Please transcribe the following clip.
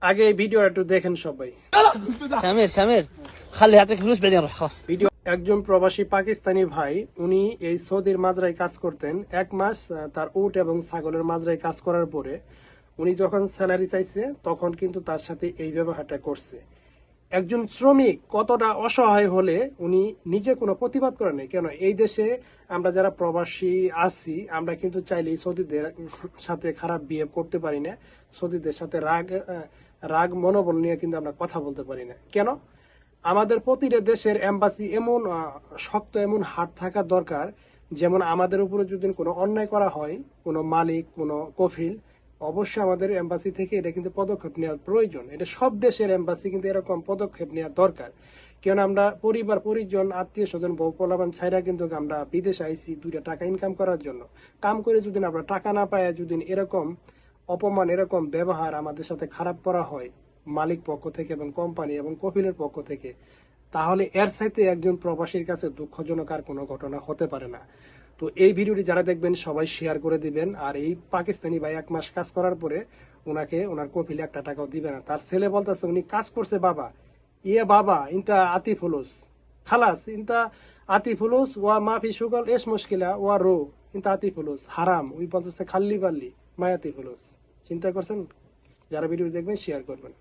আগে এই ভিডিও একটু দেখেন সবাই। স্যামের খালি হাতে ফিরুজ বেদিন খাস ভিডিও একজন প্রবাসী পাকিস্তানি ভাই, উনি এই সৌদির মাজরায় কাজ করতেন 1 মাস। তার উট এবং ছাগলের মাজরায় কাজ করার পরে উনি যখন স্যালারি চাইছে তখন কিন্তু তার সাথে এই ব্যবহারটা করছে। একজন শ্রমিক কতটা অসহায় হলে উনি নিজে কোনো প্রতিবাদ করে নাই কেন? এই দেশে আমরা যারা প্রবাসী আছি আমরা কিন্তু চাইলেই সৌদিদের সাথে খারাপ বিহেভ করতে পারি না, সৌদিদের সাথে রাগ মনোবল নিয়ে কিন্তু আমরা কথা বলতে পারি না কেন? আমাদের প্রতিটা দেশের এম্বাসি এমন শক্ত, এমন হাত থাকা দরকার, যেমন আমাদের উপরে যদি কোনো অন্যায় করা হয়, কোনো মালিক, কোনো কফিল, অবশ্যই আমাদের এম্বাসি থেকে এটা কিন্তু পদক্ষেপ নেওয়ার প্রয়োজন। এটা সব দেশের এম্বাসি কিন্তু এরকম পদক্ষেপ নেওয়া দরকার। কেন আমরা পরিবার পরিজন আত্মীয় স্বজন বউ পোলাপান ছাইরা কিন্তু আমরা বিদেশে আইসি 2টা টাকা ইনকাম করার জন্য। কাম করে যদি আমরা টাকা না পাই, যদি এরকম অপমান, এরকম ব্যবহার আমাদের সাথে খারাপ করা হয় মালিক পক্ষ থেকে এবং কোম্পানি এবং কফিলের পক্ষ থেকে, তাহলে এর সাথে একজন প্রবাসীর কাছে দুঃখজনক আর কোনো ঘটনা হতে পারে না। তো এই ভিডিওটি যারা দেখবেন সবাই শেয়ার করে দিবেন। আর এই পাকিস্তানি ভাই 1 মাস কাজ করার পরে ওনাকে ওনার কফিলে 1 টাকাও দিবে না। তার ছেলে বলতেছে উনি কাজ করছে বাবা, ইয়ে বাবা ইনতা আতি ফুলুস খালাস, ইনতা আতি ফুলুস ওয়া মাফি সুগল এস মুশকিলা ওয়া রো, ইনতা আতি ফুলুস হারাম, ওই বলতেছে খাল্লি বাল্লি মায়াতি ফুলুস। চিন্তা করছেন? যারা ভিডিও দেখবেন শেয়ার করবেন।